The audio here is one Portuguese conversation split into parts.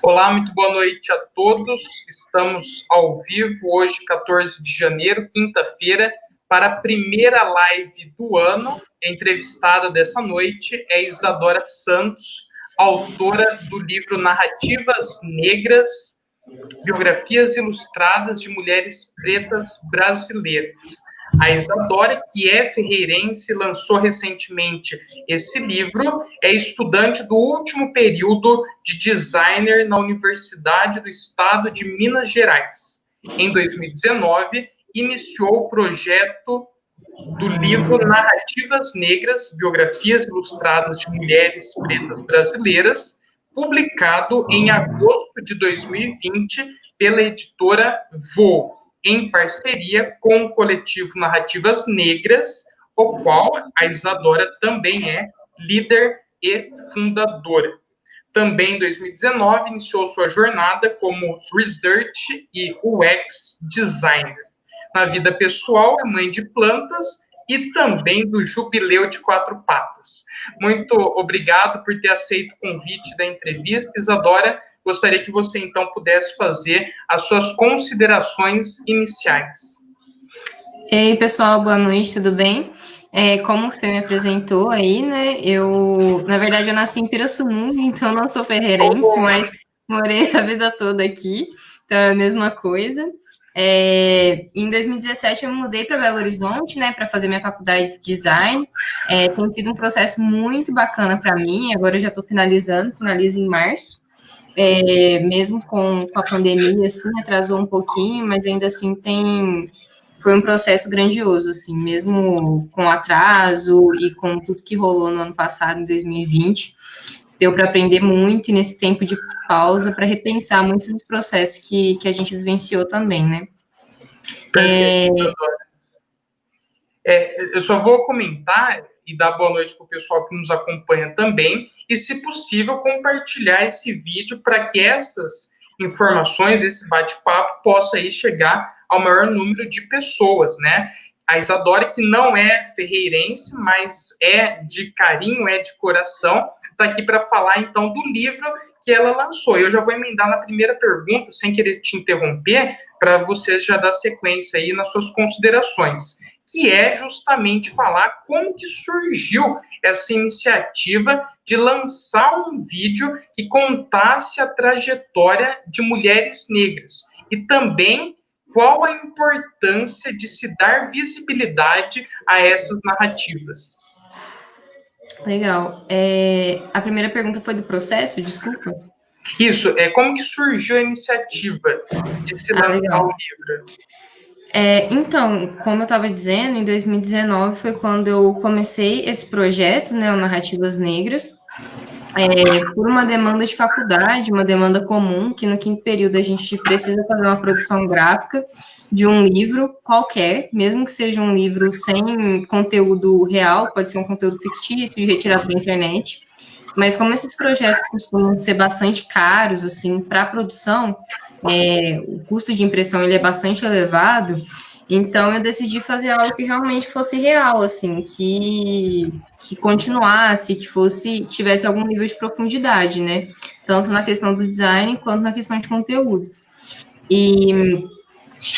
Olá, muito boa noite a todos. Estamos ao vivo hoje, 14 de janeiro, quinta-feira, para a primeira live do ano. A entrevistada dessa noite é Isadora Santos, autora do livro Narrativas Negras, Biografias Ilustradas de Mulheres Pretas Brasileiras. A Isadora, que é ferreirense, lançou recentemente esse livro, é estudante do último período de designer na Universidade do Estado de Minas Gerais. Em 2019, iniciou o projeto do livro Narrativas Negras, Biografias Ilustradas de Mulheres Pretas Brasileiras, publicado em agosto de 2020 pela editora Voo, em parceria com o coletivo Narrativas Negras, o qual a Isadora também é líder e fundadora. Também em 2019 iniciou sua jornada como Research e UX Designer. Na vida pessoal, é mãe de plantas e também do Jubileu de Quatro Patas. Muito obrigado por ter aceito o convite da entrevista, Isadora. Gostaria que você, então, pudesse fazer as suas considerações iniciais. Ei, pessoal, boa noite, tudo bem? Como você me apresentou aí, né? Na verdade, eu nasci em Pirassununga, então não sou ferreirense, mas morei a vida toda aqui, então é a mesma coisa. Em 2017 eu me mudei para Belo Horizonte, né, para fazer minha faculdade de design. Tem sido um processo muito bacana para mim. Agora eu já estou finalizo em março. Mesmo com a pandemia, assim, atrasou um pouquinho, mas ainda assim foi um processo grandioso, assim, mesmo com atraso e com tudo que rolou no ano passado, em 2020, deu para aprender muito e nesse tempo de pausa para repensar muitos dos processos que a gente vivenciou também, né? Eu só vou comentar e dar boa noite para o pessoal que nos acompanha também, e, se possível, compartilhar esse vídeo para que essas informações, esse bate-papo, possa aí chegar ao maior número de pessoas, né? A Isadora, que não é ferreirense, mas é de carinho, é de coração, está aqui para falar, então, do livro que ela lançou. Eu já vou emendar na primeira pergunta, sem querer te interromper, para você já dar sequência aí nas suas considerações, que é justamente falar como que surgiu essa iniciativa de lançar um vídeo que contasse a trajetória de mulheres negras e também qual a importância de se dar visibilidade a essas narrativas. Legal. A primeira pergunta foi do processo, desculpa? Isso, como que surgiu a iniciativa de se lançar Legal. o livro? Então, como eu estava dizendo, em 2019 foi quando eu comecei esse projeto, né, o Narrativas Negras, por uma demanda de faculdade, uma demanda comum, que no quinto período a gente precisa fazer uma produção gráfica de um livro qualquer, mesmo que seja um livro sem conteúdo real, pode ser um conteúdo fictício, retirado da internet, mas como esses projetos costumam ser bastante caros, assim, para a produção, o custo de impressão ele é bastante elevado, então eu decidi fazer algo que realmente fosse real, assim, que continuasse, tivesse algum nível de profundidade, né? Tanto na questão do design quanto na questão de conteúdo. E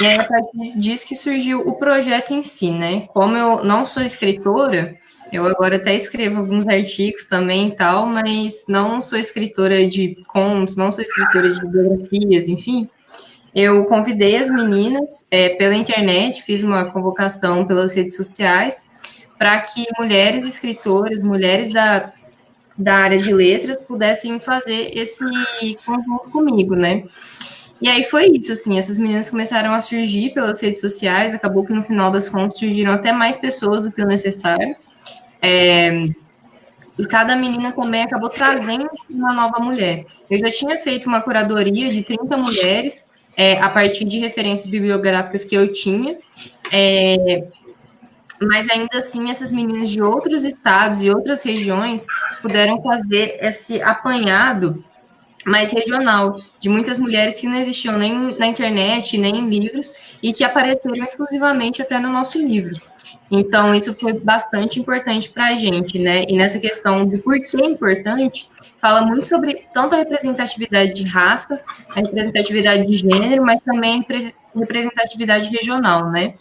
é a partir disso que surgiu o projeto em si, né? Como eu não sou escritora, eu agora até escrevo alguns artigos também e tal, mas não sou escritora de contos, não sou escritora de biografias, enfim. Eu convidei as meninas pela internet, fiz uma convocação pelas redes sociais para que mulheres escritoras, mulheres da área de letras pudessem fazer esse conjunto comigo, né? E aí foi isso, assim, essas meninas começaram a surgir pelas redes sociais, acabou que no final das contas surgiram até mais pessoas do que o necessário. E cada menina também acabou trazendo uma nova mulher. Eu já tinha feito uma curadoria de 30 mulheres, a partir de referências bibliográficas que eu tinha, mas ainda assim essas meninas de outros estados e outras regiões puderam fazer esse apanhado mais regional, de muitas mulheres que não existiam nem na internet, nem em livros, e que apareceram exclusivamente até no nosso livro. Então, isso foi bastante importante para a gente, né? E nessa questão do porquê é importante, fala muito sobre tanto a representatividade de raça, a representatividade de gênero, mas também a representatividade regional, né?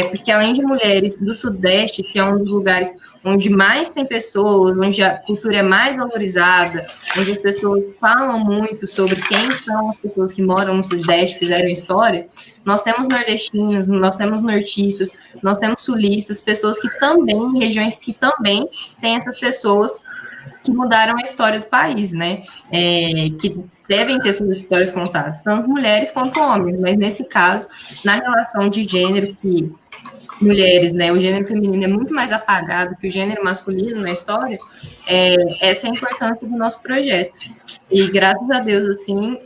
Porque além de mulheres do Sudeste, que é um dos lugares onde mais tem pessoas, onde a cultura é mais valorizada, onde as pessoas falam muito sobre quem são as pessoas que moram no Sudeste, fizeram história, nós temos nordestinos, nós temos nortistas, nós temos sulistas, pessoas que também, regiões que também têm essas pessoas que mudaram a história do país, né? Que devem ter suas histórias contadas, tanto mulheres quanto homens, mas nesse caso, na relação de gênero, que mulheres, né, o gênero feminino é muito mais apagado que o gênero masculino na história, essa é a importância do nosso projeto. E graças a Deus, assim,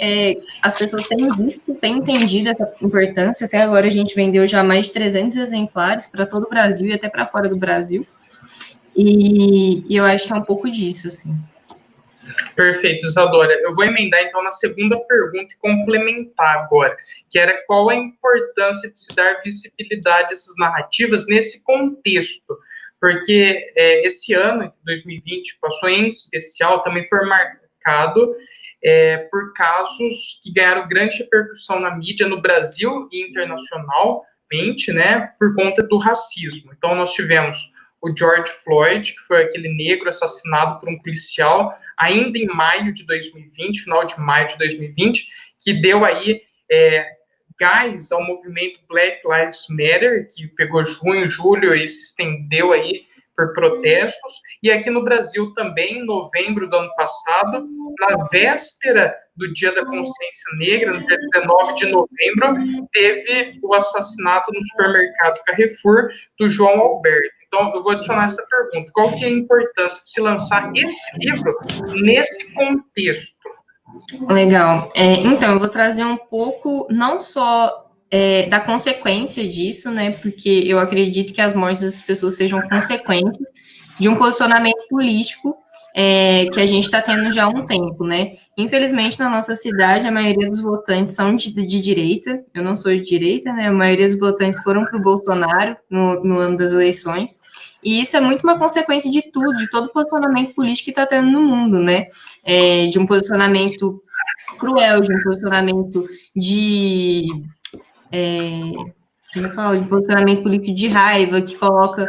as pessoas têm visto, têm entendido essa importância. Até agora a gente vendeu já mais de 300 exemplares para todo o Brasil e até para fora do Brasil. E eu acho que é um pouco disso, assim. Perfeito, Isadora. Eu vou emendar então na segunda pergunta e complementar agora, que era qual a importância de se dar visibilidade a essas narrativas nesse contexto, porque esse ano, 2020, passou em especial, também foi marcado por casos que ganharam grande repercussão na mídia no Brasil e internacionalmente, né, por conta do racismo. Então, nós tivemos o George Floyd, que foi aquele negro assassinado por um policial ainda em maio de 2020, final de maio de 2020, que deu aí gás ao movimento Black Lives Matter, que pegou junho, julho e se estendeu aí por protestos, e aqui no Brasil também, em novembro do ano passado, na véspera do Dia da Consciência Negra, no dia 19 de novembro, teve o assassinato no supermercado Carrefour do João Alberto. Então, eu vou adicionar essa pergunta. Qual que é a importância de se lançar esse livro nesse contexto? Legal. Então, eu vou trazer um pouco, não só da consequência disso, né? Porque eu acredito que as mortes das pessoas sejam consequência de um posicionamento político que a gente está tendo já há um tempo, né? Infelizmente, na nossa cidade, a maioria dos votantes são de direita. Eu não sou de direita, né? A maioria dos votantes foram para o Bolsonaro no ano das eleições. E isso é muito uma consequência de tudo, de todo o posicionamento político que está tendo no mundo, né? De um posicionamento cruel, de um posicionamento como eu falo, de posicionamento político de raiva, que coloca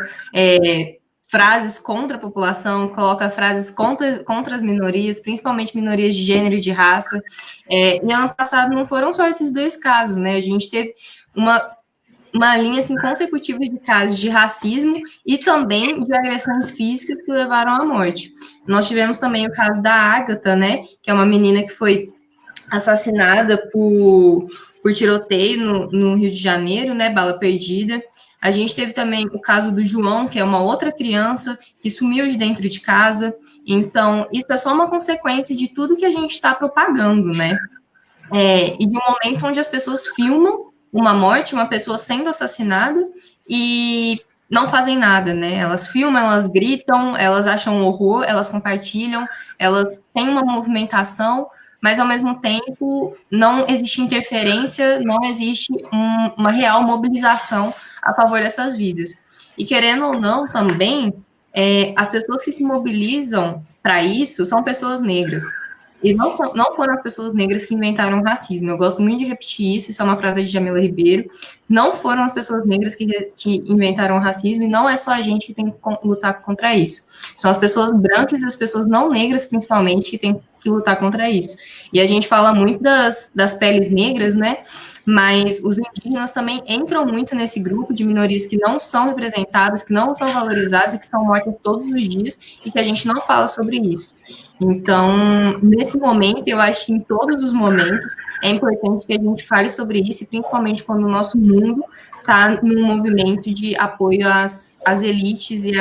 frases contra a população, coloca frases contra as minorias, principalmente minorias de gênero e de raça. E ano passado não foram só esses dois casos, né? A gente teve uma linha assim, consecutiva de casos de racismo e também de agressões físicas que levaram à morte. Nós tivemos também o caso da Ágata, né? Que é uma menina que foi assassinada por tiroteio no Rio de Janeiro, né? Bala perdida. A gente teve também o caso do João, que é uma outra criança que sumiu de dentro de casa. Então, isso é só uma consequência de tudo que a gente está propagando, né? E de um momento onde as pessoas filmam uma morte, uma pessoa sendo assassinada e não fazem nada, né? Elas filmam, elas gritam, elas acham um horror, elas compartilham, elas têm uma movimentação, mas ao mesmo tempo não existe interferência, não existe uma real mobilização a favor dessas vidas. E querendo ou não, também, as pessoas que se mobilizam para isso são pessoas negras. E não foram as pessoas negras que inventaram o racismo. Eu gosto muito de repetir isso, isso é uma frase de Jamila Ribeiro. Não foram as pessoas negras que inventaram o racismo, e não é só a gente que tem que lutar contra isso. São as pessoas brancas e as pessoas não negras, principalmente, que tem que lutar contra isso. E a gente fala muito das peles negras, né? Mas os indígenas também entram muito nesse grupo de minorias que não são representadas, que não são valorizadas e que são mortas todos os dias, e que a gente não fala sobre isso. Então, nesse momento, eu acho que em todos os momentos é importante que a gente fale sobre isso, e principalmente quando o nosso mundo está num movimento de apoio às elites e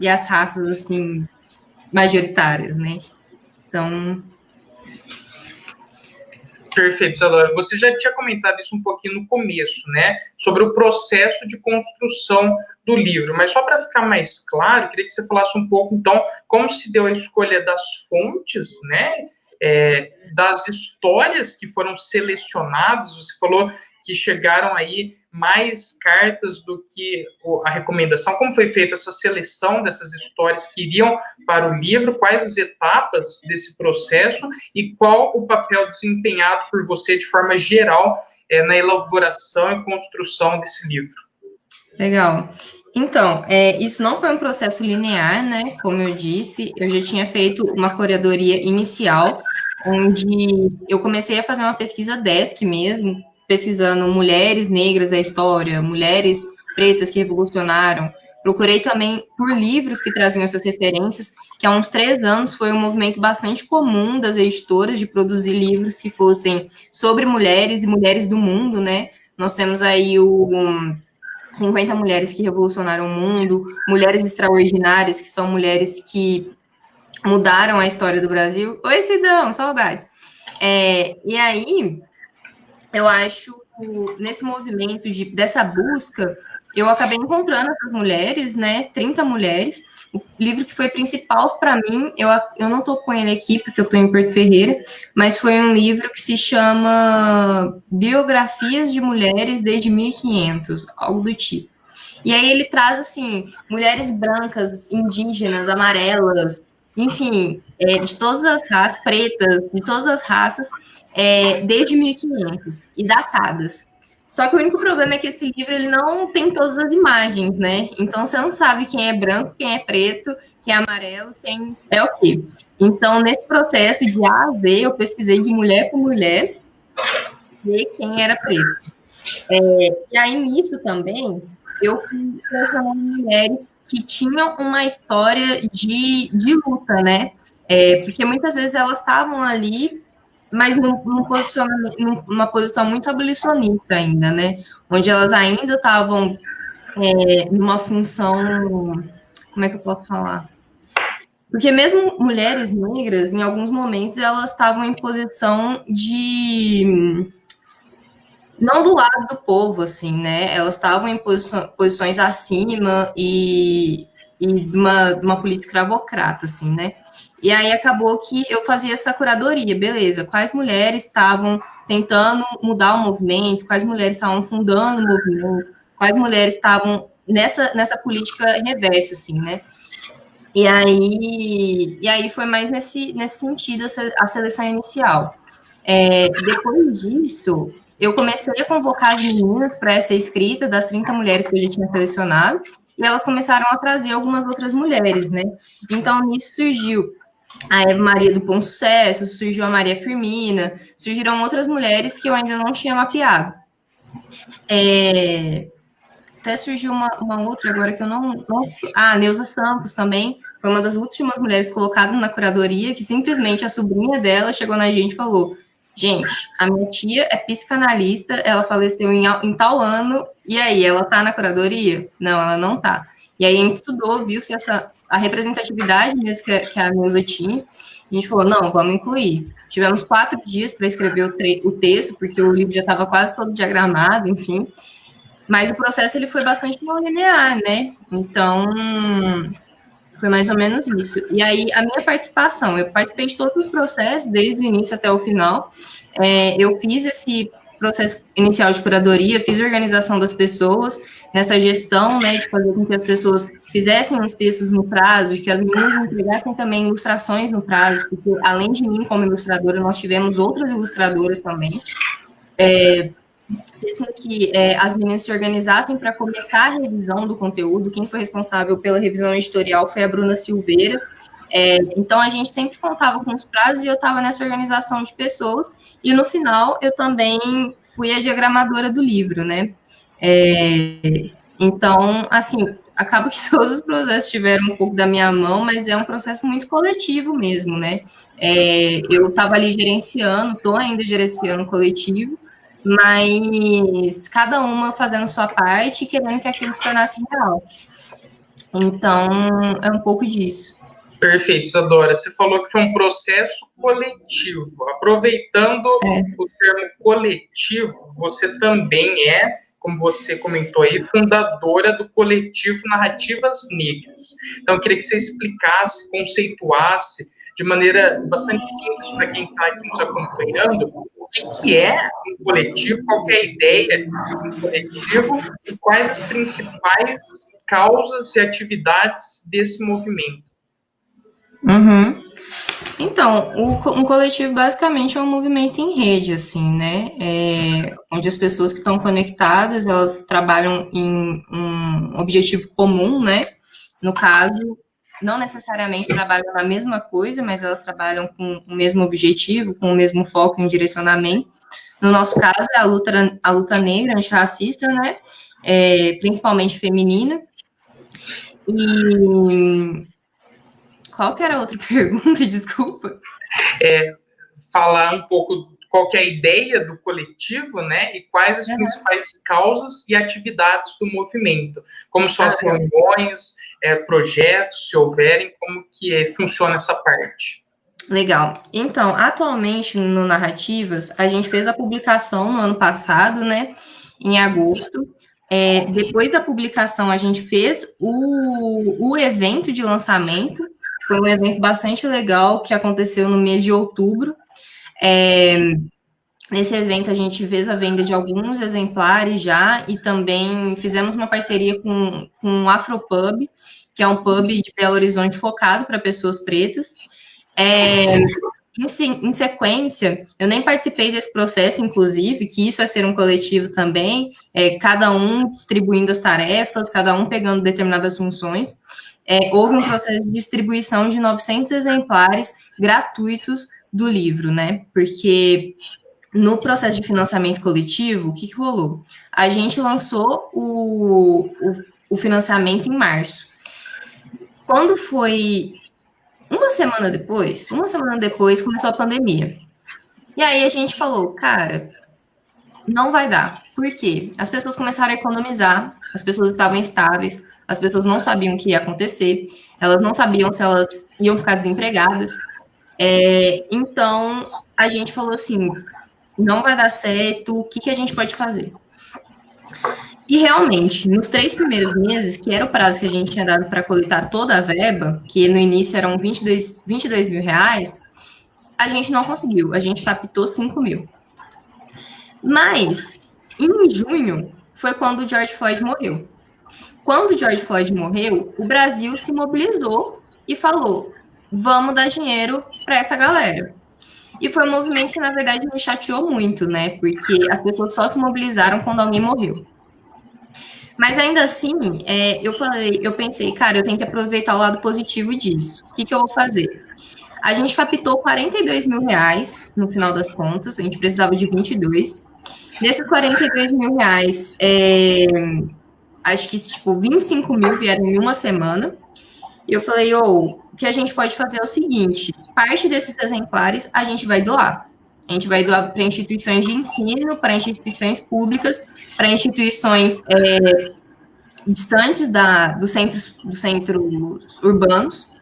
às raças, assim, majoritárias, né? Então... Perfeito, Isadora. Você já tinha comentado isso um pouquinho no começo, né? Sobre o processo de construção do livro. Mas só para ficar mais claro, queria que você falasse um pouco, então, como se deu a escolha das fontes, né? Das histórias que foram selecionadas. Você falou que chegaram aí mais cartas do que a recomendação? Como foi feita essa seleção dessas histórias que iriam para o livro? Quais as etapas desse processo e qual o papel desempenhado por você de forma geral na elaboração e construção desse livro? Legal. Então, isso não foi um processo linear, né? Como eu disse, eu já tinha feito uma curadoria inicial, onde eu comecei a fazer uma pesquisa desk mesmo, pesquisando mulheres negras da história, mulheres pretas que revolucionaram. Procurei também por livros que traziam essas referências, que há uns 3 anos foi um movimento bastante comum das editoras de produzir livros que fossem sobre mulheres e mulheres do mundo, né? Nós temos aí o 50 mulheres que revolucionaram o mundo, mulheres extraordinárias, que são mulheres que mudaram a história do Brasil. Oi, Sidão, saudades. E aí, eu acho, nesse movimento dessa busca, eu acabei encontrando essas mulheres, né, 30 mulheres. O livro que foi principal para mim, eu não estou com ele aqui, porque eu estou em Porto Ferreira, mas foi um livro que se chama Biografias de Mulheres desde 1500, algo do tipo. E aí ele traz, assim, mulheres brancas, indígenas, amarelas, enfim, de todas as raças, pretas, de todas as raças, desde 1500 e datadas. Só que o único problema é que esse livro ele não tem todas as imagens, né? Então você não sabe quem é branco, quem é preto, quem é amarelo, quem é o quê. Então, nesse processo de A a Z, eu pesquisei de mulher por mulher, ver quem era preto. E aí, nisso também, eu fui selecionando mulheres que tinham uma história de luta, né? Porque muitas vezes elas estavam ali, mas num posicionamento, numa posição muito abolicionista ainda, né? Onde elas ainda estavam numa função, como é que eu posso falar? Porque mesmo mulheres negras, em alguns momentos, elas estavam em posição de não do lado do povo, assim, né? Elas estavam em posições acima e de uma política escravocrata, assim, né? E aí acabou que eu fazia essa curadoria, beleza? Quais mulheres estavam tentando mudar o movimento, quais mulheres estavam fundando o movimento, quais mulheres estavam nessa política reversa, assim, né? E aí foi mais nesse sentido a seleção inicial. Depois disso, eu comecei a convocar as meninas para essa escrita das 30 mulheres que eu já tinha selecionado, e elas começaram a trazer algumas outras mulheres, né? Então, nisso surgiu a Eva Maria do Bom Sucesso, surgiu a Maria Firmina, surgiram outras mulheres que eu ainda não tinha mapeado. Até surgiu uma outra agora que eu não. A Neuza Santos também foi uma das últimas mulheres colocadas na curadoria, que simplesmente a sobrinha dela chegou na gente e falou: Gente, a minha tia é psicanalista, ela faleceu em tal ano, e aí, ela tá na curadoria? Não, ela não tá. E aí a gente estudou, viu se a representatividade mesmo que a Neuza tinha, e a gente falou: não, vamos incluir. Tivemos 4 dias para escrever o texto, porque o livro já estava quase todo diagramado, enfim. Mas o processo ele foi bastante não linear, né? Então, foi mais ou menos isso. E aí, a minha participação, eu participei de todos os processos, desde o início até o final. Eu fiz esse processo inicial de curadoria, fiz a organização das pessoas, nessa gestão, né, de fazer com que as pessoas fizessem os textos no prazo, de que as meninas entregassem também ilustrações no prazo, porque além de mim como ilustradora, nós tivemos outras ilustradoras também. Fez com que as meninas se organizassem para começar a revisão do conteúdo. Quem foi responsável pela revisão editorial foi a Bruna Silveira. Então, a gente sempre contava com os prazos e eu estava nessa organização de pessoas. E, no final, eu também fui a diagramadora do livro, né? Então, assim, acaba que todos os processos tiveram um pouco da minha mão, mas é um processo muito coletivo mesmo, né? Eu estava ali gerenciando, estou ainda gerenciando o coletivo, mas cada uma fazendo sua parte e querendo que aquilo se tornasse real. Então, é um pouco disso. Perfeito, Isadora. Você falou que foi um processo coletivo. Aproveitando o termo coletivo, você também como você comentou aí, fundadora do coletivo Narrativas Negras. Então, eu queria que você explicasse, conceituasse de maneira bastante simples para quem está aqui nos acompanhando, que é um coletivo, qual que é a ideia de um coletivo e quais as principais causas e atividades desse movimento. Uhum. Então, um coletivo basicamente é um movimento em rede, assim, né? Onde as pessoas que estão conectadas, elas trabalham em um objetivo comum, né? No caso, não necessariamente trabalham na mesma coisa, mas elas trabalham com o mesmo objetivo, com o mesmo foco e um direcionamento. No nosso caso, é a luta negra, antirracista, né? Principalmente feminina. E qual que era a outra pergunta? Desculpa. Falar um pouco qual que é a ideia do coletivo, né, e quais as principais causas e atividades do movimento, como são as reuniões, projetos, se houverem, como que funciona essa parte. Legal. Então, atualmente no Narrativas, a gente fez a publicação no ano passado, né, em agosto. Depois da publicação, a gente fez o evento de lançamento, que foi um evento bastante legal, que aconteceu no mês de outubro. Nesse evento, a gente fez a venda de alguns exemplares já e também fizemos uma parceria com o Afropub, que é um pub de Belo Horizonte focado para pessoas pretas. Em sequência, eu nem participei desse processo, inclusive, que isso é ser um coletivo também, cada um distribuindo as tarefas, cada um pegando determinadas funções. Houve um processo de distribuição de 900 exemplares gratuitos do livro, né? Porque no processo de financiamento coletivo, o que rolou? A gente lançou o financiamento em março. Quando foi uma semana depois começou a pandemia. E aí a gente falou, cara, não vai dar. Por quê? As pessoas começaram a economizar, as pessoas estavam instáveis, as pessoas não sabiam o que ia acontecer, elas não sabiam se elas iam ficar desempregadas. Então a gente falou assim, não vai dar certo, o que a gente pode fazer? E realmente, nos 3 primeiros meses, que era o prazo que a gente tinha dado para coletar toda a verba, que no início eram 22 mil reais, a gente não conseguiu, a gente captou 5 mil. Mas, em junho, foi quando o George Floyd morreu. Quando o George Floyd morreu, o Brasil se mobilizou e falou: vamos dar dinheiro para essa galera. E foi um movimento que, na verdade, me chateou muito, né? Porque as pessoas só se mobilizaram quando alguém morreu. Mas ainda assim, eu pensei, cara, eu tenho que aproveitar o lado positivo disso. O que eu vou fazer? A gente captou 42 mil reais no final das contas, a gente precisava de 22. Nesses 42 mil reais, acho que tipo 25 mil vieram em uma semana. E eu falei, o que a gente pode fazer é o seguinte: parte desses exemplares a gente vai doar. A gente vai doar para instituições de ensino, para instituições públicas, para instituições distantes dos centros urbanos,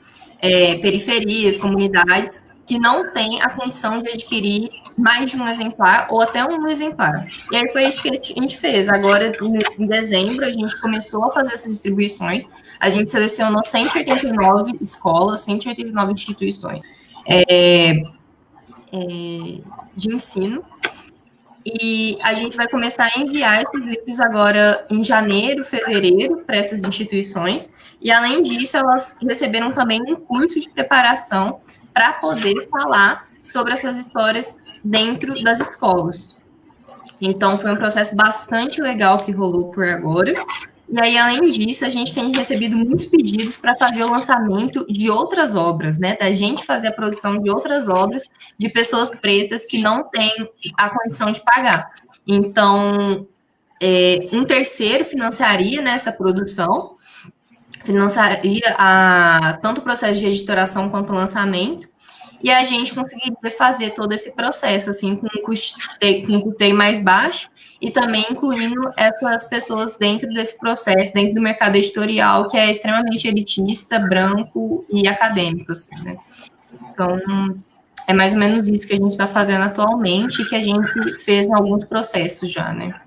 periferias, comunidades, que não têm a condição de adquirir mais de um exemplar ou até um exemplar. E aí foi isso que a gente fez. Agora, em dezembro, a gente começou a fazer essas distribuições. A gente selecionou 189 escolas, 189 instituições de ensino. E a gente vai começar a enviar esses livros agora em janeiro, fevereiro, para essas instituições. E, além disso, elas receberam também um curso de preparação para poder falar sobre essas histórias dentro das escolas. Então, foi um processo bastante legal que rolou por agora. E aí, além disso, a gente tem recebido muitos pedidos para fazer o lançamento de outras obras, né? Da gente fazer a produção de outras obras de pessoas pretas que não têm a condição de pagar. Então, um terceiro financiaria nessa produção, financiaria tanto o processo de editoração quanto o lançamento, e a gente conseguiria fazer todo esse processo, assim, com um custeio mais baixo, e também incluindo essas pessoas dentro desse processo, dentro do mercado editorial, que é extremamente elitista, branco e acadêmico, assim, né? Então, é mais ou menos isso que a gente está fazendo atualmente, que a gente fez em alguns processos já, né?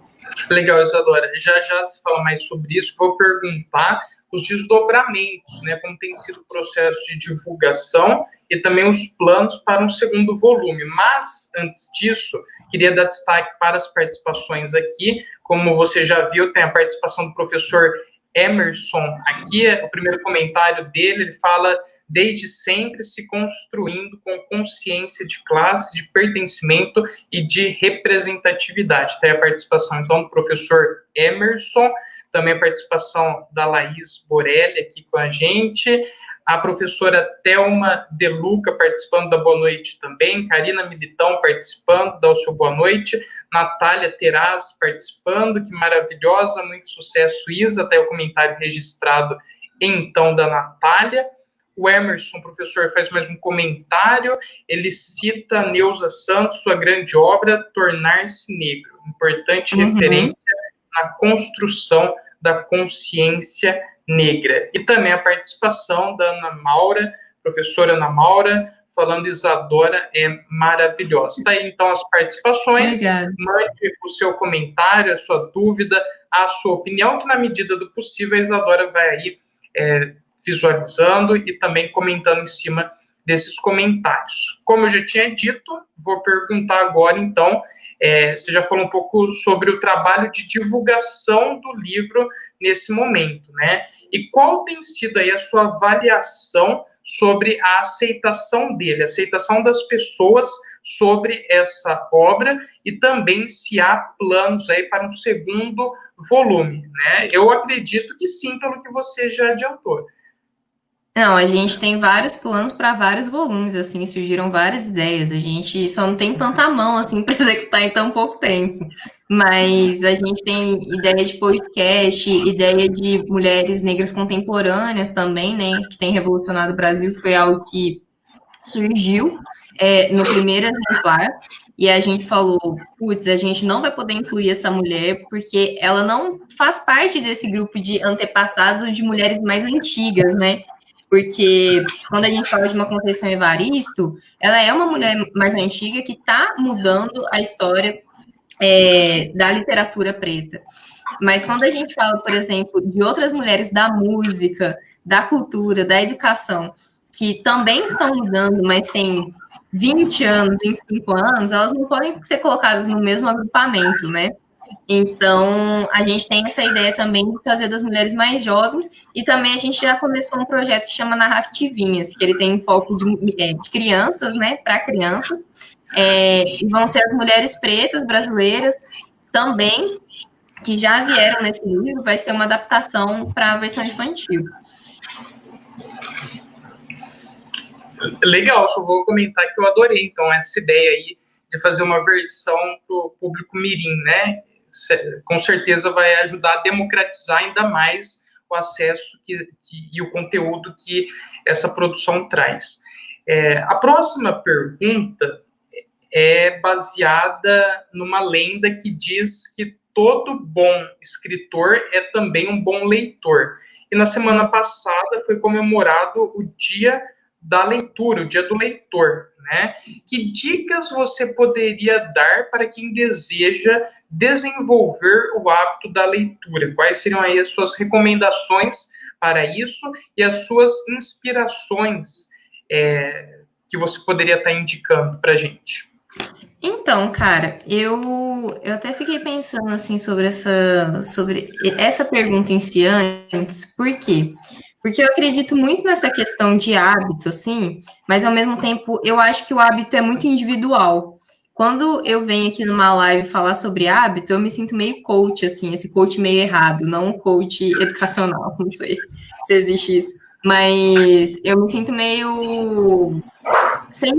Legal, Isadora. Já se fala mais sobre isso. Vou perguntar os desdobramentos, né? Como tem sido o processo de divulgação e também os planos para um segundo volume. Mas, antes disso, queria dar destaque para as participações aqui. Como você já viu, tem a participação do professor Emerson aqui. O primeiro comentário dele, ele fala: desde sempre se construindo com consciência de classe, de pertencimento e de representatividade. Tem a participação, então, do professor Emerson, também a participação da Laís Borelli aqui com a gente, a professora Thelma De Luca participando da boa noite também, Karina Militão participando, dá o seu boa noite, Natália Teraz participando, que maravilhosa, muito sucesso, Isa, até o comentário registrado então da Natália. O Emerson, professor, faz mais um comentário, ele cita Neuza Santos, sua grande obra, Tornar-se Negro, importante referência na construção da consciência negra. E também a participação da Ana Maura, professora Ana Maura, falando Isadora é maravilhosa. Tá aí, então, as participações. Obrigada. Mande o seu comentário, a sua dúvida, a sua opinião, que na medida do possível a Isadora vai aí visualizando e também comentando em cima desses comentários. Como eu já tinha dito, vou perguntar agora, então, você já falou um pouco sobre o trabalho de divulgação do livro nesse momento, né? E qual tem sido aí a sua avaliação sobre a aceitação dele, a aceitação das pessoas sobre essa obra e também se há planos aí para um segundo volume, né? Eu acredito que sim, pelo que você já adiantou. Não, a gente tem vários planos para vários volumes, assim, surgiram várias ideias. A gente só não tem tanta mão, assim, para executar em tão pouco tempo. Mas a gente tem ideia de podcast, ideia de mulheres negras contemporâneas também, né, que tem revolucionado o Brasil, que foi algo que surgiu no primeiro exemplar. E a gente falou, putz, a gente não vai poder incluir essa mulher porque ela não faz parte desse grupo de antepassados ou de mulheres mais antigas, né? Porque quando a gente fala de uma Conceição Evaristo, ela é uma mulher mais antiga que está mudando a história da literatura preta. Mas quando a gente fala, por exemplo, de outras mulheres da música, da cultura, da educação, que também estão mudando, mas têm 20 anos, 25 anos, elas não podem ser colocadas no mesmo agrupamento, né? Então, a gente tem essa ideia também de fazer das mulheres mais jovens, e também a gente já começou um projeto que chama Narrativinhas, que ele tem foco de crianças, né, para crianças, e vão ser as mulheres pretas brasileiras também, que já vieram nesse livro, vai ser uma adaptação para a versão infantil. Legal, só vou comentar que eu adorei, então, essa ideia aí de fazer uma versão para o público mirim, né? Com certeza vai ajudar a democratizar ainda mais o acesso e o conteúdo que essa produção traz. A próxima pergunta é baseada numa lenda que diz que todo bom escritor é também um bom leitor. E na semana passada foi comemorado o Dia da Leitura, o Dia do Leitor, né? Que dicas você poderia dar para quem deseja desenvolver o hábito da leitura? Quais seriam aí as suas recomendações para isso e as suas inspirações que você poderia estar indicando para a gente? Então, cara, eu até fiquei pensando assim sobre essa pergunta em si antes, por quê? Porque eu acredito muito nessa questão de hábito, assim, mas ao mesmo tempo eu acho que o hábito é muito individual. Quando eu venho aqui numa live falar sobre hábito, eu me sinto meio coach, assim, esse coach meio errado, não um coach educacional, não sei se existe isso, mas eu me sinto meio sem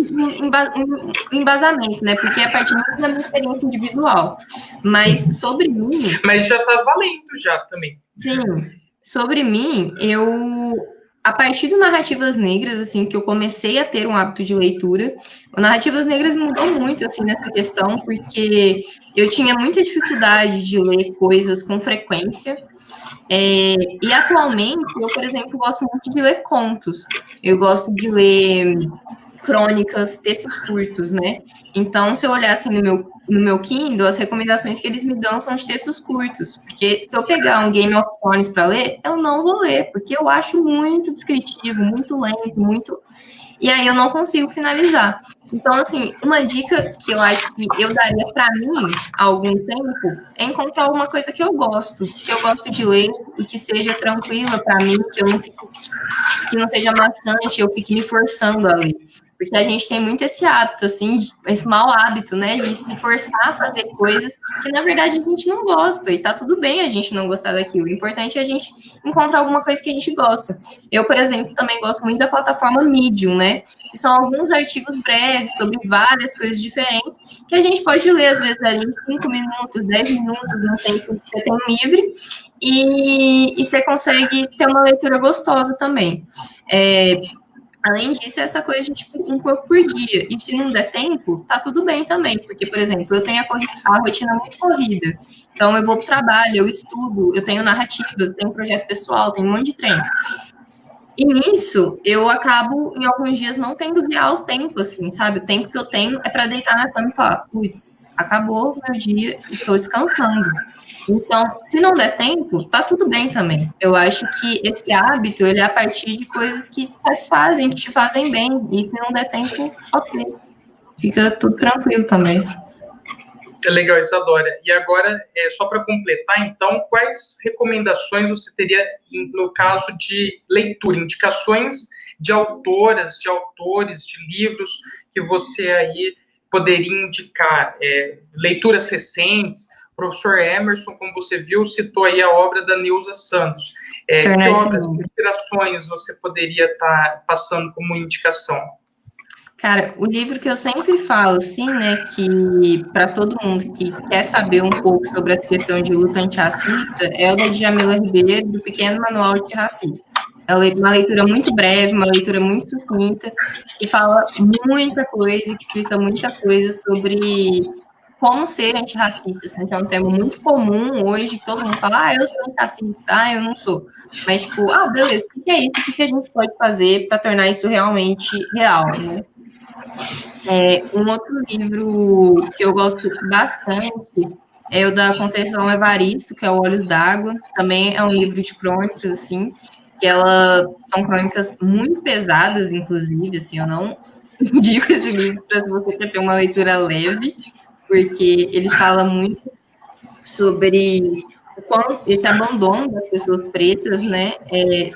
embasamento, né? Porque é a partir da minha experiência individual. Mas sobre mim. Mas já está valendo já também. Sim, sobre mim, a partir do Narrativas Negras, assim, que eu comecei a ter um hábito de leitura, o Narrativas Negras mudou muito, assim, nessa questão, porque eu tinha muita dificuldade de ler coisas com frequência, e atualmente, eu, por exemplo, gosto muito de ler contos, eu gosto de ler crônicas, textos curtos, né? Então, se eu olhar assim no meu Kindle, as recomendações que eles me dão são de textos curtos, porque se eu pegar um Game of Thrones para ler, eu não vou ler, porque eu acho muito descritivo, muito lento, muito... e aí eu não consigo finalizar. Então, assim, uma dica que eu acho que eu daria para mim há algum tempo é encontrar alguma coisa que eu gosto de ler e que seja tranquila para mim, que não seja maçante, eu fique me forçando a ler. Porque a gente tem muito esse hábito, assim, esse mau hábito, né, de se forçar a fazer coisas que, na verdade, a gente não gosta. E tá tudo bem a gente não gostar daquilo. O importante é a gente encontrar alguma coisa que a gente gosta. Eu, por exemplo, também gosto muito da plataforma Medium, né, que são alguns artigos breves sobre várias coisas diferentes que a gente pode ler, às vezes, ali em 5 minutos, 10 minutos, no tempo que você tem livre, e você consegue ter uma leitura gostosa também. Além disso, essa coisa de tipo, um pouco por dia. E se não der tempo, tá tudo bem também. Porque, por exemplo, eu tenho a rotina muito corrida. Então, eu vou pro trabalho, eu estudo, eu tenho narrativas, eu tenho um projeto pessoal, tenho um monte de treino. E nisso, eu acabo, em alguns dias, não tendo real tempo, assim, sabe? O tempo que eu tenho é para deitar na cama e falar, putz, acabou o meu dia, estou descansando. Então, se não der tempo, tá tudo bem também. Eu acho que esse hábito, ele é a partir de coisas que te satisfazem, que te fazem bem. E se não der tempo, ok. Fica tudo tranquilo também. É legal, Isadora. E agora, só para completar, então, quais recomendações você teria no caso de leitura? Indicações de autoras, de autores, de livros que você aí poderia indicar? Leituras recentes. O professor Emerson, como você viu, citou aí a obra da Neuza Santos. Que obras, que inspirações você poderia estar passando como indicação? Cara, o livro que eu sempre falo, assim, né, que para todo mundo que quer saber um pouco sobre essa questão de luta antirracista, é o da Djamila Ribeiro, do Pequeno Manual Antirracista. É uma leitura muito breve, uma leitura muito sucinta, que fala muita coisa, que explica muita coisa sobre como ser antirracista, assim, que é um termo muito comum hoje, que todo mundo fala, eu sou antirracista, eu não sou. Mas, tipo, beleza, o que é isso? O que a gente pode fazer para tornar isso realmente real, né? Um outro livro que eu gosto bastante é o da Conceição Evaristo, que é o Olhos d'Água. Também é um livro de crônicas, assim, que são crônicas muito pesadas, inclusive, assim, eu não indico esse livro para se você quer ter uma leitura leve, porque ele fala muito sobre esse abandono das pessoas pretas, né,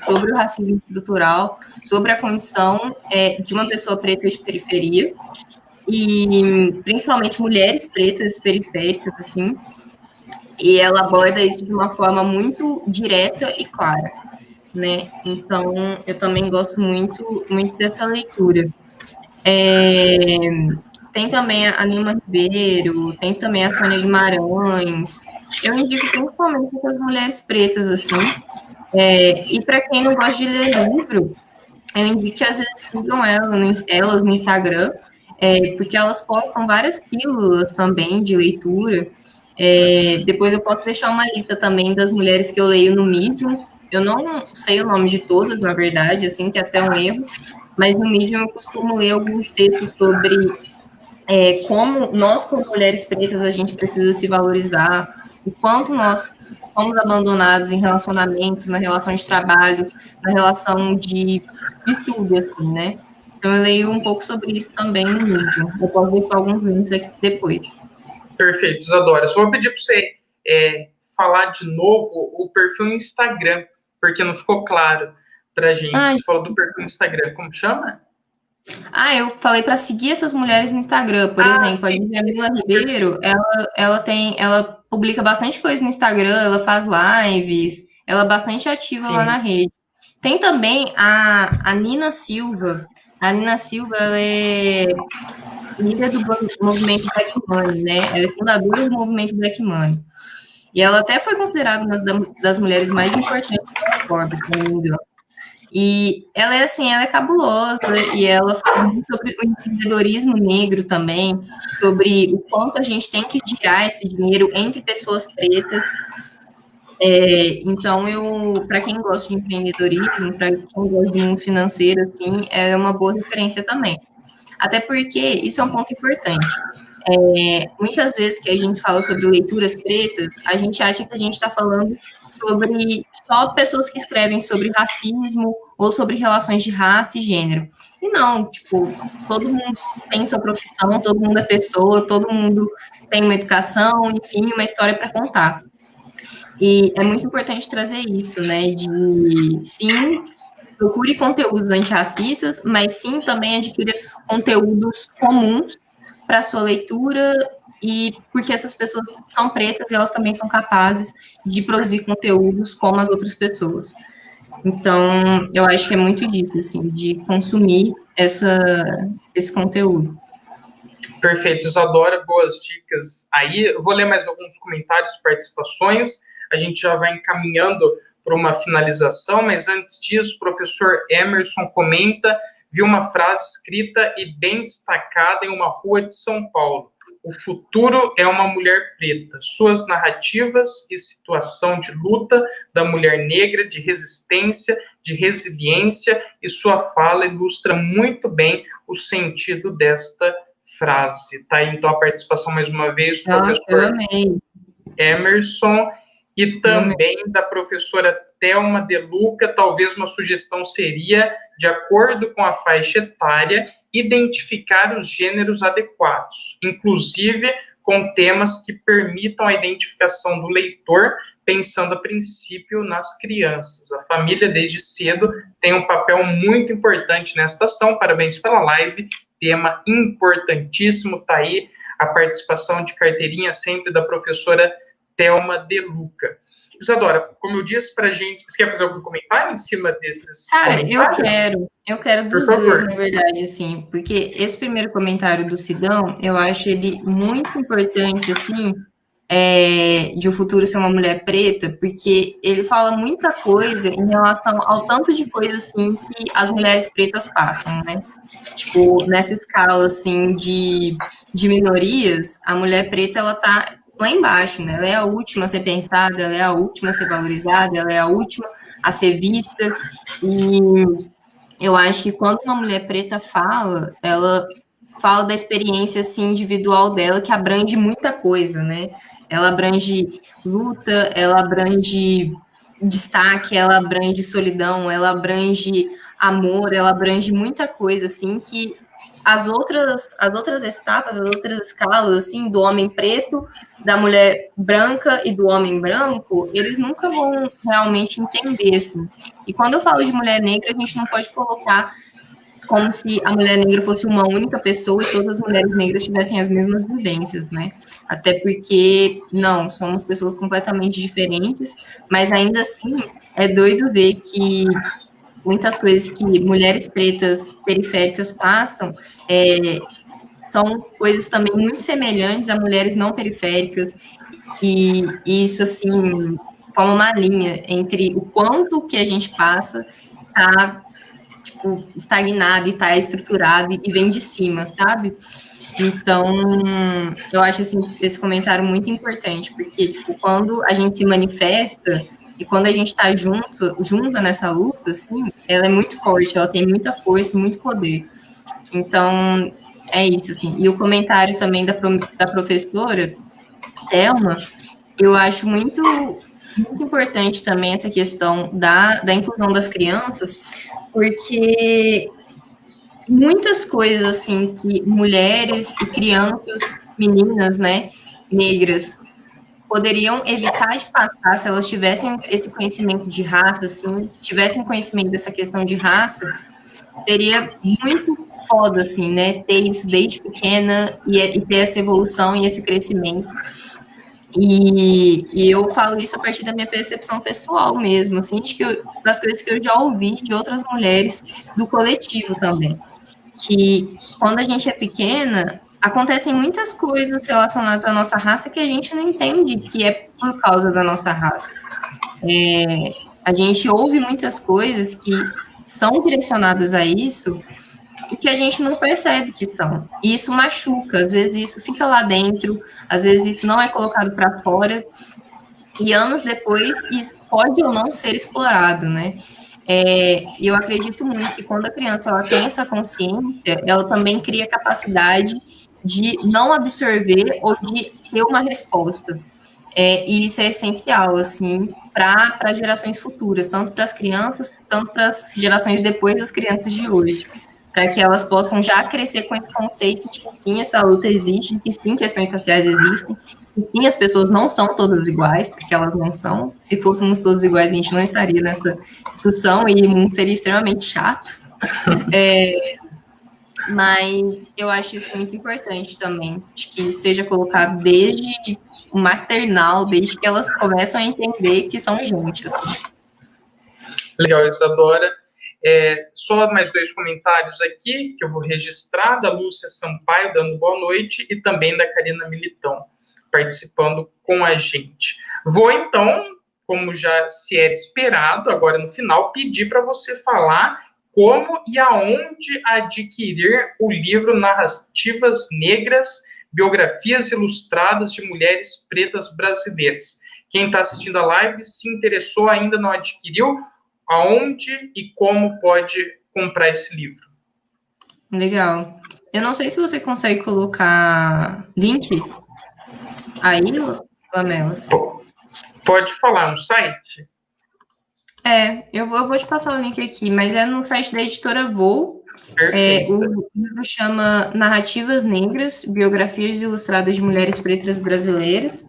sobre o racismo estrutural, sobre a condição de uma pessoa preta de periferia, e principalmente mulheres pretas periféricas, assim, e ela aborda isso de uma forma muito direta e clara, né? Então, eu também gosto muito, muito dessa leitura. Tem também a Nilma Ribeiro, tem também a Sônia Guimarães. Eu indico principalmente essas mulheres pretas, assim. E para quem não gosta de ler livro, eu indico que às vezes sigam elas no Instagram, porque elas postam várias pílulas também de leitura. Depois eu posso deixar uma lista também das mulheres que eu leio no Medium. Eu não sei o nome de todas, na verdade, assim, que é até um erro, mas no Medium eu costumo ler alguns textos sobre como nós, como mulheres pretas, a gente precisa se valorizar, o quanto nós somos abandonados em relacionamentos, na relação de trabalho, na relação de tudo, assim, né? Então, eu leio um pouco sobre isso também no Medium. Eu posso deixar alguns links aqui depois. Perfeito, Isadora. Só vou pedir para você falar de novo o perfil no Instagram, porque não ficou claro para a gente. Você falou do perfil no Instagram, como chama? Eu falei para seguir essas mulheres no Instagram, por exemplo, sim. A Djamila Ribeiro, ela publica bastante coisa no Instagram, ela faz lives, ela é bastante ativa lá na rede. Tem também a Nina Silva. A Nina Silva, ela é líder do movimento Black Money, né? Ela é fundadora do movimento Black Money. E ela até foi considerada uma das mulheres mais importantes da Forbes, se não me engano. E ela é assim, ela é cabulosa e ela fala muito sobre o empreendedorismo negro também, sobre o quanto a gente tem que girar esse dinheiro entre pessoas pretas. Então, para quem gosta de empreendedorismo, para quem gosta do mundo financeiro, assim, é uma boa referência também. Até porque isso é um ponto importante. Muitas vezes que a gente fala sobre leituras pretas, a gente acha que a gente está falando sobre só pessoas que escrevem sobre racismo ou sobre relações de raça e gênero. E não, tipo, todo mundo tem sua profissão, todo mundo é pessoa, todo mundo tem uma educação, enfim, uma história para contar. E é muito importante trazer isso, né? De sim, procure conteúdos antirracistas, mas sim também adquira conteúdos comuns para sua leitura e porque essas pessoas são pretas e elas também são capazes de produzir conteúdos como as outras pessoas. Então, eu acho que é muito disso, assim, de consumir esse conteúdo. Perfeito, Isadora, boas dicas aí. Eu vou ler mais alguns comentários, participações. A gente já vai encaminhando para uma finalização, mas antes disso, o professor Emerson comenta: viu uma frase escrita e bem destacada em uma rua de São Paulo. O futuro é uma mulher preta. Suas narrativas e situação de luta da mulher negra, de resistência, de resiliência, e sua fala ilustra muito bem o sentido desta frase. Tá aí, então, a participação, mais uma vez, do professor Emerson e também da professora Thelma De Luca. Talvez uma sugestão seria, de acordo com a faixa etária, identificar os gêneros adequados, inclusive com temas que permitam a identificação do leitor, pensando a princípio nas crianças. A família, desde cedo, tem um papel muito importante nesta ação. Parabéns pela live, tema importantíssimo. Tá aí a participação de carteirinha sempre da professora Thelma De Luca. Isadora, como eu disse pra gente, você quer fazer algum comentário em cima desses comentários? Eu quero dos dois, na verdade, assim, porque esse primeiro comentário do Sidão, eu acho ele muito importante, assim, de o futuro ser uma mulher preta, porque ele fala muita coisa em relação ao tanto de coisa, assim, que as mulheres pretas passam, né? Tipo, nessa escala, assim, de minorias, a mulher preta, ela tá lá embaixo, né? Ela é a última a ser pensada, ela é a última a ser valorizada, ela é a última a ser vista. E eu acho que quando uma mulher preta fala, ela fala da experiência assim, individual dela, que abrange muita coisa, né? Ela abrange luta, ela abrange destaque, ela abrange solidão, ela abrange amor, ela abrange muita coisa, assim, que as outras etapas, as outras escalas, assim, do homem preto, da mulher branca e do homem branco, eles nunca vão realmente entender, assim. E quando eu falo de mulher negra, a gente não pode colocar como se a mulher negra fosse uma única pessoa e todas as mulheres negras tivessem as mesmas vivências, né? Até porque, não, somos pessoas completamente diferentes, mas ainda assim é doido ver que muitas coisas que mulheres pretas periféricas passam são coisas também muito semelhantes a mulheres não periféricas, e isso, assim, forma uma linha entre o quanto que a gente passa tá, tipo, estagnado e tá estruturado e vem de cima, sabe? Então, eu acho, assim, esse comentário muito importante, porque, tipo, quando a gente se manifesta e quando a gente tá junto nessa luta, assim, ela é muito forte, ela tem muita força, muito poder. Então, é isso, assim. E o comentário também da professora Thelma, eu acho muito importante também essa questão da inclusão das crianças, porque muitas coisas assim que mulheres e crianças, meninas, né, negras poderiam evitar de passar se elas tivessem esse conhecimento de raça, assim, se tivessem conhecimento dessa questão de raça, seria muito foda, assim, né, ter isso desde pequena e ter essa evolução e esse crescimento. E eu falo isso a partir da minha percepção pessoal mesmo, assim, das coisas que eu já ouvi de outras mulheres do coletivo também. Que quando a gente é pequena, acontecem muitas coisas relacionadas à nossa raça que a gente não entende que é por causa da nossa raça. A gente ouve muitas coisas que são direcionadas a isso e que a gente não percebe que são. E isso machuca, às vezes isso fica lá dentro, às vezes isso não é colocado para fora, e anos depois isso pode ou não ser explorado, né? E eu acredito muito que quando a criança ela tem essa consciência, ela também cria capacidade de não absorver ou de ter uma resposta. E isso é essencial, assim, para gerações futuras, tanto para as crianças, tanto para as gerações depois das crianças de hoje, para que elas possam já crescer com esse conceito de que sim, essa luta existe, que sim, questões sociais existem, que sim, as pessoas não são todas iguais, porque elas não são. Se fôssemos todos iguais, a gente não estaria nessa discussão e o mundo seria extremamente chato. Mas eu acho isso muito importante também, de que seja colocado desde o maternal, desde que elas começam a entender que são gente, assim. Legal, Isadora. Só mais dois comentários aqui, que eu vou registrar, da Lúcia Sampaio, dando boa noite, e também da Karina Militão, participando com a gente. Vou, então, como já se era esperado, agora no final, pedir para você falar como e aonde adquirir o livro Narrativas Negras, Biografias Ilustradas de Mulheres Pretas Brasileiras. Quem está assistindo a live, se interessou, ainda não adquiriu, aonde e como pode comprar esse livro? Legal. Eu não sei se você consegue colocar link aí, Lamelas. Pode falar no site? Eu vou te passar o link aqui, mas é no site da editora Voo. O livro chama Narrativas Negras, Biografias Ilustradas de Mulheres Pretas Brasileiras.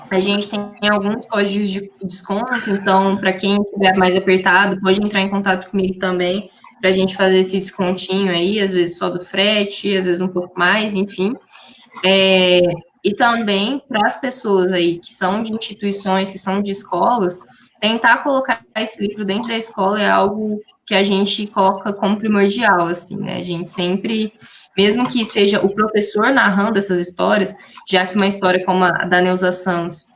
A gente tem alguns códigos de desconto, então, para quem estiver mais apertado, pode entrar em contato comigo também, para a gente fazer esse descontinho aí, às vezes só do frete, às vezes um pouco mais, enfim. E também para as pessoas aí que são de instituições, que são de escolas, tentar colocar esse livro dentro da escola é algo que a gente coloca como primordial, assim, né? A gente sempre, mesmo que seja o professor narrando essas histórias, já que uma história como a da Neuza Santos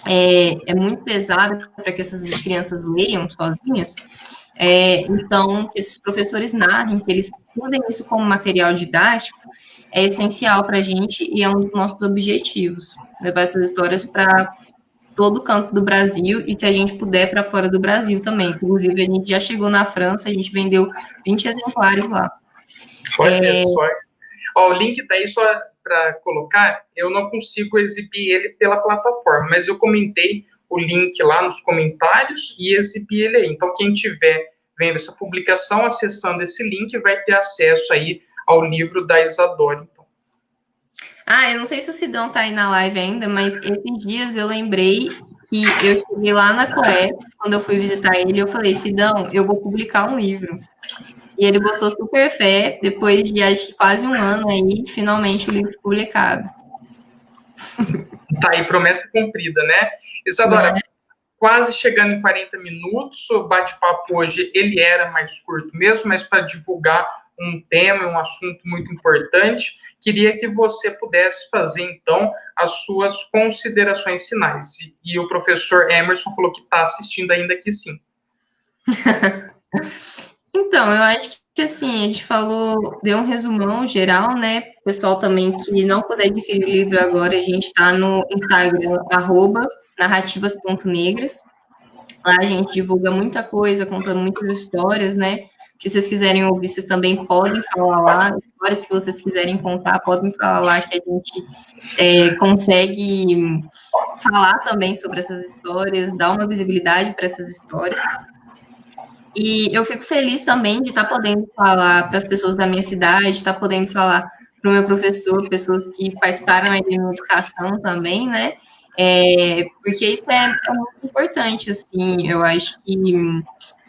é muito pesada para que essas crianças leiam sozinhas, então, que esses professores narrem, que eles usem isso como material didático, é essencial para a gente e é um dos nossos objetivos, levar essas histórias para todo canto do Brasil e, se a gente puder, para fora do Brasil também. Inclusive, a gente já chegou na França, a gente vendeu 20 exemplares lá. Olha só. Ó, o link está aí só para colocar. Eu não consigo exibir ele pela plataforma, mas eu comentei o link lá nos comentários e exibi ele aí. Então, quem tiver vendo essa publicação, acessando esse link, vai ter acesso aí ao livro da Isadora. Então. Eu não sei se o Sidão tá aí na live ainda, mas esses dias eu lembrei que eu cheguei lá na Coé, quando eu fui visitar ele, eu falei, Sidão, eu vou publicar um livro. E ele botou super fé, depois de acho que quase um ano aí, finalmente o livro publicado. Tá aí, promessa cumprida, né? Isadora, quase chegando em 40 minutos, o bate-papo hoje ele era mais curto mesmo, mas para divulgar um tema, um assunto muito importante, queria que você pudesse fazer, então, as suas considerações finais. E o professor Emerson falou que está assistindo ainda aqui sim. Então, eu acho que assim, a gente falou, deu um resumão geral, né? O pessoal também que não puder adquirir o livro agora, a gente está no Instagram, @narrativas.negras. Lá a gente divulga muita coisa, contando muitas histórias, né? Que vocês quiserem ouvir, vocês também podem falar lá. Histórias que vocês quiserem contar, podem falar lá que a gente consegue falar também sobre essas histórias, dar uma visibilidade para essas histórias. E eu fico feliz também de estar podendo falar para as pessoas da minha cidade, estar podendo falar para o meu professor, pessoas que participaram da minha educação também, né? Porque isso é muito importante, assim, eu acho que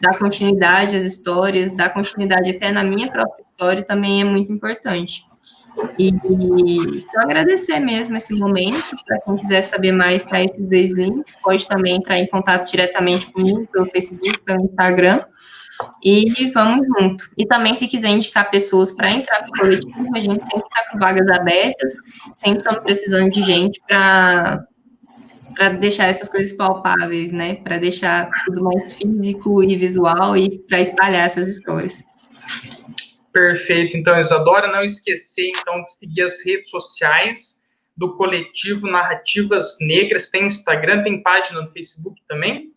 dar continuidade às histórias, dar continuidade até na minha própria história também é muito importante. E só agradecer mesmo esse momento, para quem quiser saber mais, tá esses dois links, pode também entrar em contato diretamente comigo pelo Facebook, pelo Instagram, e vamos junto. E também, se quiser indicar pessoas para entrar no coletivo, a gente sempre está com vagas abertas, sempre estamos precisando de gente para deixar essas coisas palpáveis, né? Para deixar tudo mais físico e visual e para espalhar essas histórias. Perfeito. Então, Isadora, não esquecer então de seguir as redes sociais do coletivo Narrativas Negras. Tem Instagram, tem página no Facebook também?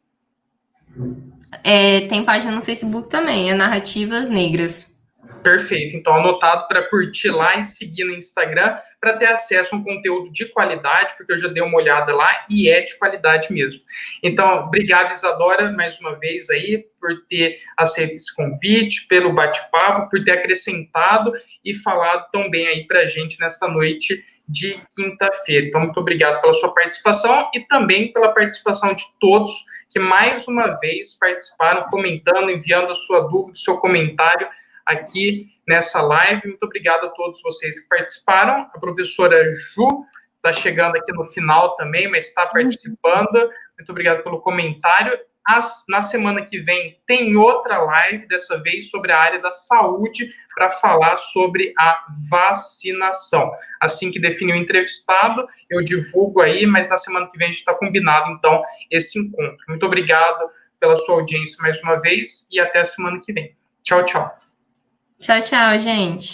Tem página no Facebook também, é Narrativas Negras. Perfeito. Então, anotado para curtir lá e seguir no Instagram para ter acesso a um conteúdo de qualidade, porque eu já dei uma olhada lá e é de qualidade mesmo. Então, obrigado, Isadora, mais uma vez aí, por ter aceito esse convite, pelo bate-papo, por ter acrescentado e falado tão bem aí para a gente nesta noite de quinta-feira. Então, muito obrigado pela sua participação e também pela participação de todos que mais uma vez participaram, comentando, enviando a sua dúvida, o seu comentário aqui nessa live. Muito obrigado a todos vocês que participaram. A professora Ju está chegando aqui no final também, mas está participando. Muito obrigado pelo comentário. Na semana que vem tem outra live, dessa vez sobre a área da saúde, para falar sobre a vacinação. Assim que definir o entrevistado, eu divulgo aí, mas na semana que vem a gente está combinado, então, esse encontro. Muito obrigado pela sua audiência mais uma vez e até a semana que vem. Tchau, tchau. Tchau, tchau, gente.